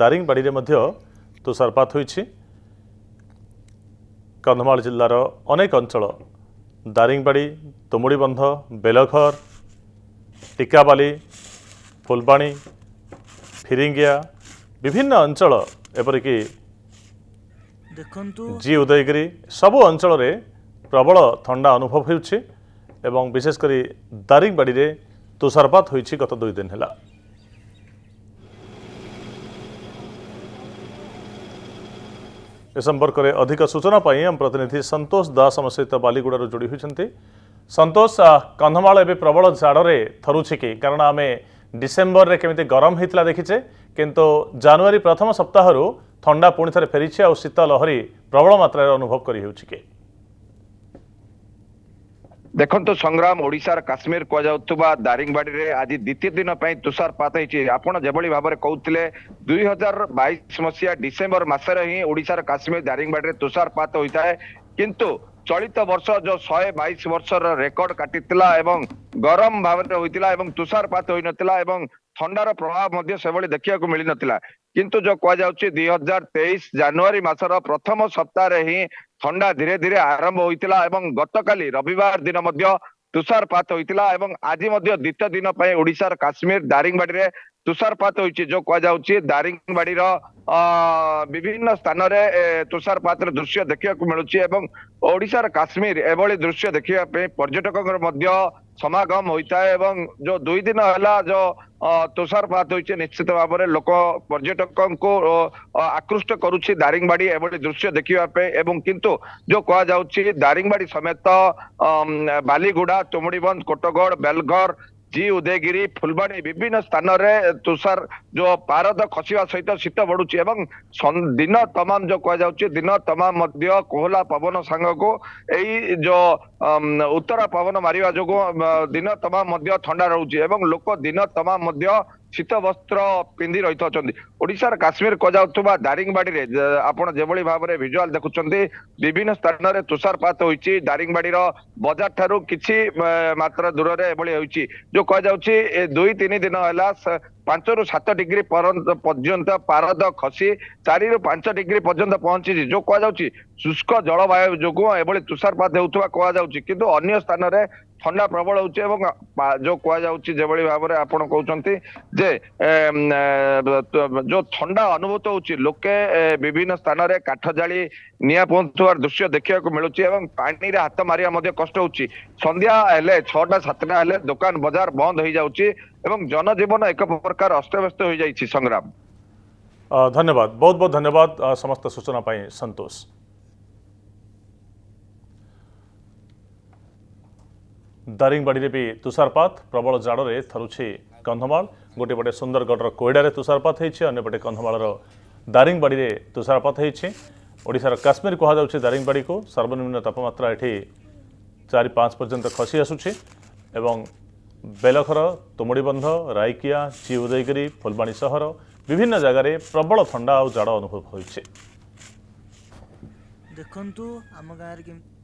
दारिंगबाड़ी में तुषारपात होइछि। कंधमाल जिल्लार अनेक अंचल दारिंगबाड़ी, तुमुड़ीबंध, बेलघर, टिकाबाली, फुलबाणी, फिरिंगिया विभिन्न अंचल एपरिकी जी उदयगिरी सबु अंचल रे प्रबल ठंडा अनुभव होउछि एवं विशेषकर दारिंगबाड़ी रे तुषारपात होइछि गत 2 दिन हैला। ए संपर्क में अधिक सूचना पाई हम प्रतिनिधि संतोष दास आम सहित बालीगुड़ा जोड़ी होती। संतोष, कंधमाल एवं प्रबल झाड़े थरुछि कि कारण आम डिसेम्बर रे केमिति गरम होता देखीचे किंतु जनवरी प्रथम सप्ताह ठंडा पुणी थे फेरी आ शीत लहरी प्रबल मात्रा अनुभव कर देखो संग्राम ओडिशार काश्मीर कहुवा दारिंगबाड़ी रे आज द्वितीय दिन तुषारपात होती। आपड़ जो भाव में कहते 2022 मसीहा डिसेम्बर मसरे ही ओडिशार काश्मीर दारिंगबाड़ी रे तुषारपात होता है किंतु चलित वर्ष जो 122 वर्षर रेकर्ड काटिला एवं गरम भाव में होता एवं तुषारपात होता एवं ठंडार प्रभाव देखा मिल नथिला किंतु जो कह 2023 जनवरी मासर प्रथम सप्ताह ही ठंडा धीरे धीरे आरंभ होता एवं गतकाली रविवार दिन तुषारपात होता एवं आज द्वितीय दिन ओडिशार काश्मीर दारिंगबाड़ी रे तुषारपात होइछि। जो कह दारिंगबाड़ी विभिन्न स्थान रे तुषारपात दृश्य देखा मिलुछि एवं ओडिशार काश्मीर एभली दृश्य देखा समागम होता है एवं जो 2 दिन है जो तुषारपात होइछि निश्चित भाव में लोक पर्यटकों को आकृष्ट करुछि दारिंगबाड़ी एभली दृश्य देखा एवं किंतु जो कह दारिंगबाड़ी समेत बालीगुड़ा, तुमुड़ीबंध, कोटगढ़, बेलघर, जी उदयगिरी, फुलबाणी विभिन्न स्थान रे तुषार जो पारद खसिवा सहित शीत बढ़ुची एवं दिन तमाम जो कह दिन तमाम कोहला पवन सांग को यही जो उत्तरा पवन मारिवा जो दिन तमाम ठंडा रोचे एवं लोक दिन तमाम शीत वस्त्र पिंधि रही ओडिशार काश्मीर कहुवा दारिंगबाड़ी रे आपण जो भाव में विजुआल देखुंटे विभिन्न स्थान रे तुषारपात होइछि। दारिंगबाड़ी बजार ठारू किछि मात्रा दूर रे एभली होइछि जो कह 2-3 दिन है 5 ରୁ 7 डिग्री पर्यंत पारद खसी 4 ରୁ 5 डिग्री पर्यंत पहुंची जो कह शुष्क जलवायु जो एभली तुषारपात होउथवा कह किंतु अन्य स्थान रे ठंडा प्रबल होउछि एवं जो कह जो भाव में आपण कहउछंती जे जो ठंडा अनुभूत होउछि लोके विभिन्न स्थान रे काठ जाली निया पहुंचुवार दृश्य देखा मिलुछि एवं पानी रे हाथ मारिया मध्ये कष्ट होउछि। संध्या हेले 6टा-7टा हेले दुकान बाजार बंद हो जाउछि एवं जनजीवन एक प्रकार अस्तव्यस्त हो जाइछि। संग्राम, धन्यवाद, बहुत बहुत धन्यवाद समस्त सूचना पाई संतोष। दारिंगबाड़ी भी तुषारपात प्रबल जाड़े थरुछि कंधमाल। गोटे पटे सुंदरगढ़ कोईडा तुषारपात होइछि, अन्य पटे कंधमाल दारिंगबाड़ी रे तुषारपात होइछि। ओडिशार काश्मीर कहुच्छे दारिंगबाड़ी को सर्वनिम्न तापमात्रा एठी 4-5 पर्यंत खसी आसुछि एवं बेलघर, तुमुड़ीबंध, रायकिया, जी उदयगिरी, फुलबाणी सहर विभिन्न जगार प्रबल ठंडा और जाड़ अनुभव होइछि। देखंतु आम गाँव